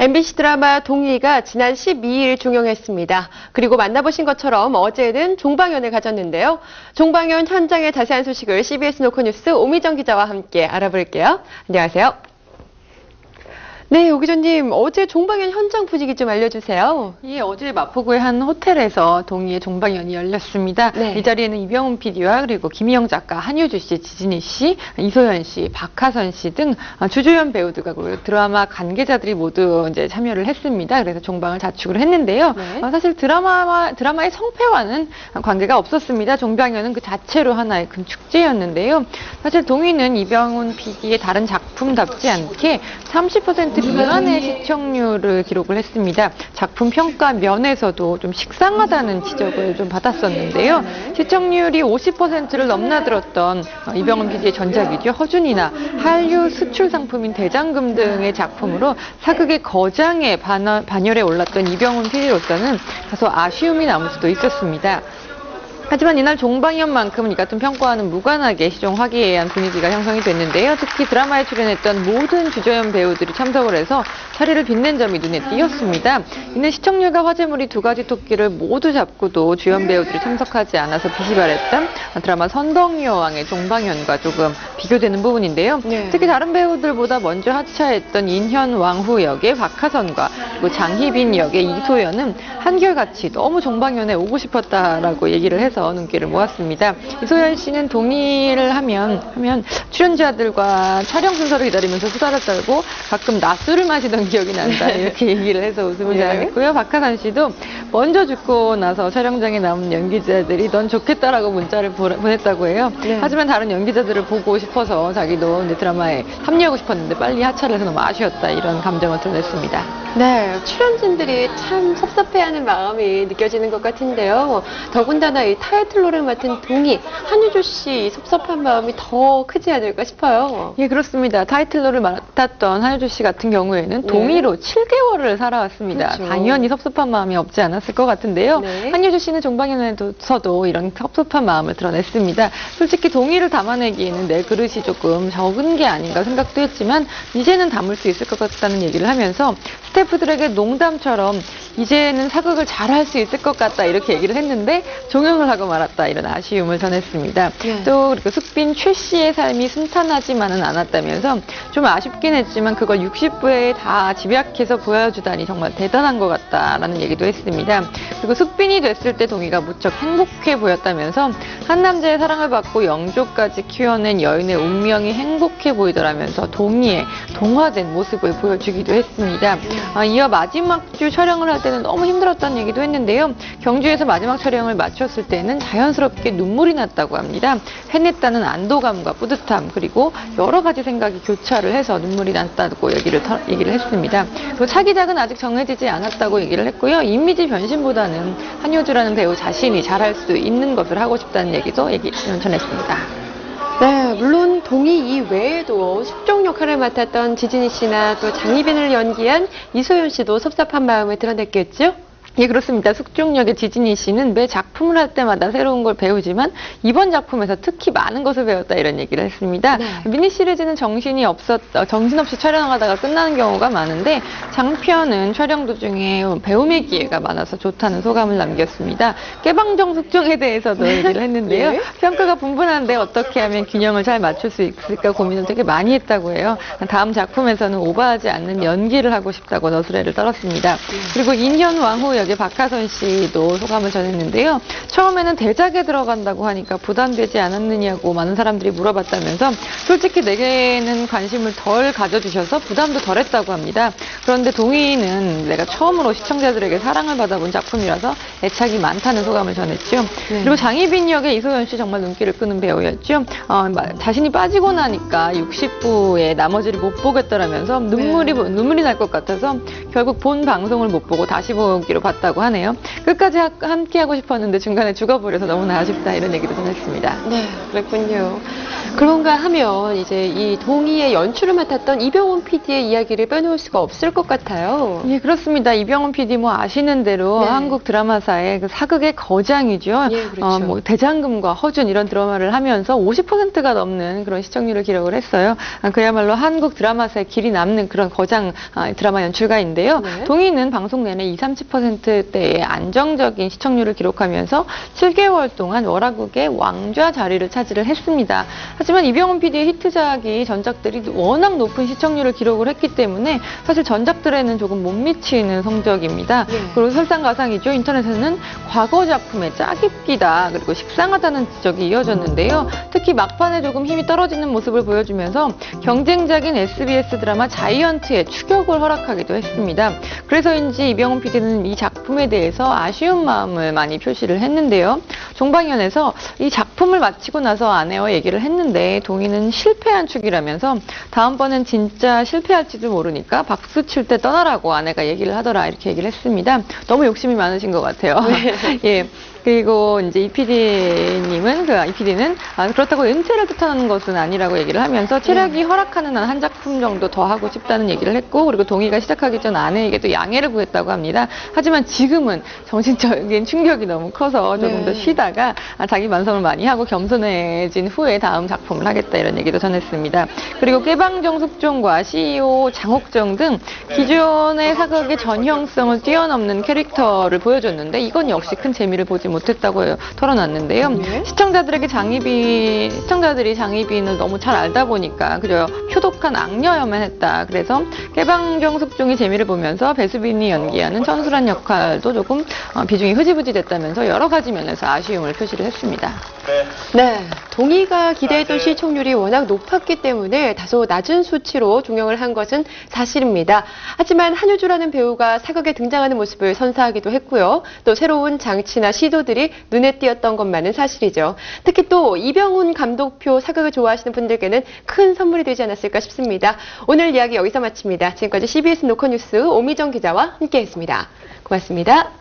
MBC 드라마 동의가 지난 12일 종영했습니다. 그리고 만나보신 것처럼 어제는 종방연을 가졌는데요. 종방연 현장의 자세한 소식을 CBS 노컷뉴스 오미정 기자와 함께 알아볼게요. 안녕하세요. 네, 오 기자님, 어제 종방연 현장 분위기 좀 알려주세요. 예, 어제 마포구의 한 호텔에서 동의의 종방연이 열렸습니다. 네. 이 자리에는 이병훈 PD와 그리고 김희영 작가, 한효주 씨, 지진희 씨, 이소연 씨, 박하선 씨 등 주조연 배우들과 그리고 드라마 관계자들이 모두 이제 참여를 했습니다. 그래서 종방을 자축을 했는데요. 네. 사실 드라마의 성패와는 관계가 없었습니다. 종방연은 그 자체로 하나의 큰 축제였는데요. 사실 동의는 이병훈 PD의 다른 작품답지 않게 30% 미만의 시청률을 기록을 했습니다. 작품 평가 면에서도 좀 식상하다는 지적을 좀 받았었는데요. 시청률이 50%를 넘나들었던 이병헌 PD의 전작이죠. 허준이나 한류 수출 상품인 대장금 등의 작품으로 사극의 거장의 반열에 올랐던 이병헌 PD로서는 다소 아쉬움이 남을 수도 있었습니다. 하지만 이날 종방연만큼은 이 같은 평가와는 무관하게 시종 화기애애한 분위기가 형성이 됐는데요. 특히 드라마에 출연했던 모든 주조연 배우들이 참석을 해서 자리를 빛낸 점이 눈에 띄었습니다. 이는 시청률과 화제물이 두 가지 토끼를 모두 잡고도 주연 배우들이 참석하지 않아서 비시발했던 드라마 선덕 여왕의 종방연과 조금 비교되는 부분인데요. 네. 특히 다른 배우들보다 먼저 하차했던 인현 왕후 역의 박하선과 그리고 장희빈 역의 이소연은 한결같이 너무 종방연에 오고 싶었다라고 얘기를 해서 눈길을 모았습니다. 이소연 씨는 동의를 하면 출연자들과 촬영 순서를 기다리면서 수다를 떨고 가끔 낮술을 마시던 기억이 난다 이렇게 얘기를 해서 웃음을 자아냈고요. 박하선 씨도 먼저 죽고 나서 촬영장에 남은 연기자들이 넌 좋겠다라고 문자를 보냈다고 해요. 네. 하지만 다른 연기자들을 보고 싶어서 자기도 이제 드라마에 합류하고 싶었는데 빨리 하차를 해서 너무 아쉬웠다 이런 감정을 드러냈습니다. 네, 출연진들이 참 섭섭해하는 마음이 느껴지는 것 같은데요. 더군다나 이 타이틀로를 맡은 동의, 한효주 씨 섭섭한 마음이 더 크지 않을까 싶어요. 예, 그렇습니다. 타이틀로를 맡았던 한효주 씨 같은 경우에는 동의로 7개월을 살아왔습니다. 그렇죠. 당연히 섭섭한 마음이 없지 않았을 것 같은데요. 네. 한효주 씨는 종방연에서도 이런 섭섭한 마음을 드러냈습니다. 솔직히 동의를 담아내기에는 내 그릇이 조금 적은 게 아닌가 생각도 했지만 이제는 담을 수 있을 것 같다는 얘기를 하면서 스태프들에게 농담처럼 이제는 사극을 잘할 수 있을 것 같다 이렇게 얘기를 했는데 종영을 하고 말았다 이런 아쉬움을 전했습니다. 네. 또 그리고 숙빈 최 씨의 삶이 순탄하지만은 않았다면서 좀 아쉽긴 했지만 그걸 60부에 다 집약해서 보여주다니 정말 대단한 것 같다라는 얘기도 했습니다. 그리고 숙빈이 됐을 때 동의가 무척 행복해 보였다면서 한 남자의 사랑을 받고 영조까지 키워낸 여인의 운명이 행복해 보이더라면서 동의의 동화된 모습을 보여주기도 했습니다. 이어 마지막 주 촬영을 할 때는 너무 힘들었다는 얘기도 했는데요. 경주에서 마지막 촬영을 마쳤을 때는 자연스럽게 눈물이 났다고 합니다. 해냈다는 안도감과 뿌듯함 그리고 여러 가지 생각이 교차를 해서 눈물이 났다고 얘기를 했습니다. 그리고 차기작은 아직 정해지지 않았다고 얘기를 했고요. 이미지 변신보다는 한효주라는 배우 자신이 잘할 수 있는 것을 하고 싶다는 얘기도 전했습니다. 네, 물론 동의 이외에도 숙종 역할을 맡았던 지진희 씨나 또 장희빈을 연기한 이소연 씨도 섭섭한 마음을 드러냈겠죠? 예, 그렇습니다. 숙종역의 지진희 씨는 매 작품을 할 때마다 새로운 걸 배우지만 이번 작품에서 특히 많은 것을 배웠다 이런 얘기를 했습니다. 네. 미니 시리즈는 정신없이 촬영하다가 끝나는 경우가 많은데 장편은 촬영 도중에 배움의 기회가 많아서 좋다는 소감을 남겼습니다. 깨방정 숙종에 대해서도 얘기를 했는데요. 예? 평가가 분분한데 어떻게 하면 균형을 잘 맞출 수 있을까 고민을 되게 많이 했다고 해요. 다음 작품에서는 오버하지 않는 연기를 하고 싶다고 너스레를 떨었습니다. 그리고 인현 왕후 역의 박하선 씨도 소감을 전했는데요. 처음에는 대작에 들어간다고 하니까 부담되지 않았느냐고 많은 사람들이 물어봤다면서 솔직히 내게는 관심을 덜 가져주셔서 부담도 덜했다고 합니다. 그런데 동의는 내가 처음으로 시청자들에게 사랑을 받아본 작품이라서 애착이 많다는 소감을 전했죠. 그리고 장희빈 역의 이소연 씨 정말 눈길을 끄는 배우였죠. 자신이 빠지고 나니까 60부에 나머지를 못 보겠더라면서 눈물이 날 것 같아서 결국 본 방송을 못 보고 다시 보기로 봤다고 하네요. 끝까지 함께하고 싶었는데 중간에 죽어버려서 너무나 아쉽다 이런 얘기도 전했습니다. 네, 그랬군요. 그런가 하면 이제 이 동의의 연출을 맡았던 이병헌 PD의 이야기를 빼놓을 수가 없을 것 같아요. 예, 그렇습니다. 이병헌 PD 뭐 아시는 대로 네. 한국 드라마사의 그 사극의 거장이죠. 예, 그렇죠. 뭐 대장금과 허준 이런 드라마를 하면서 50%가 넘는 그런 시청률을 기록을 했어요. 그야말로 한국 드라마사의 길이 남는 그런 거장 드라마 연출가인데요. 네. 동의는 방송 내내 20-30%대의 안정적인 시청률을 기록하면서 7개월 동안 월화국의 왕좌 자리를 차지를 했습니다. 하지만 이병헌 PD의 히트작이 전작들이 워낙 높은 시청률을 기록을 했기 때문에 사실 전작들에는 조금 못 미치는 성적입니다. 예. 그리고 설상가상이죠. 인터넷에는 과거 작품의 짜깁기다 그리고 식상하다는 지적이 이어졌는데요. 특히 막판에 조금 힘이 떨어지는 모습을 보여주면서 경쟁작인 SBS 드라마 자이언트의 추격을 허락하기도 했습니다. 그래서인지 이병헌 PD는 이 작품에 대해서 아쉬운 마음을 많이 표시를 했는데요. 종방연에서 이 작품을 마치고 나서 아내와 얘기를 했는데 동의는 실패한 축이라면서 다음번엔 진짜 실패할지도 모르니까 박수 칠 때 떠나라고 아내가 얘기를 하더라 이렇게 얘기를 했습니다. 너무 욕심이 많으신 것 같아요. 예. 그리고 이제 이 PD님은 이 PD는 그렇다고 은퇴를 뜻하는 것은 아니라고 얘기를 하면서 체력이 허락하는 한 작품 정도 더 하고 싶다는 얘기를 했고 그리고 동의가 시작하기 전 아내에게도 양해를 구했다고 합니다. 하지만 지금은 정신적인 충격이 너무 커서 조금 더 쉬다가 자기 반성을 많이 하고 겸손해진 후에 다음 작품을 하겠다 이런 얘기도 전했습니다. 그리고 깨방정 숙종과 CEO 장옥정 등 기존의 사극의 전형성을 뛰어넘는 캐릭터를 보여줬는데 이건 역시 큰 재미를 보지 못했다고 털어놨는데요. 네. 시청자들이 장희빈을 너무 잘 알다 보니까 그저 효독한 악녀여만 했다. 그래서 깨방정 숙종이 재미를 보면서 배수빈이 연기하는 천수란 역할도 조금 비중이 흐지부지 됐다면서 여러 가지 면에서 아쉬움을 표시를 했습니다. 네, 동의가 기대했던 시청률이 워낙 높았기 때문에 다소 낮은 수치로 종영을 한 것은 사실입니다. 하지만 한효주라는 배우가 사극에 등장하는 모습을 선사하기도 했고요. 또 새로운 장치나 시도들이 눈에 띄었던 것만은 사실이죠. 특히 또 이병훈 감독표 사극을 좋아하시는 분들께는 큰 선물이 되지 않았을까 싶습니다. 오늘 이야기 여기서 마칩니다. 지금까지 CBS 노컷뉴스 오미정 기자와 함께했습니다. 고맙습니다.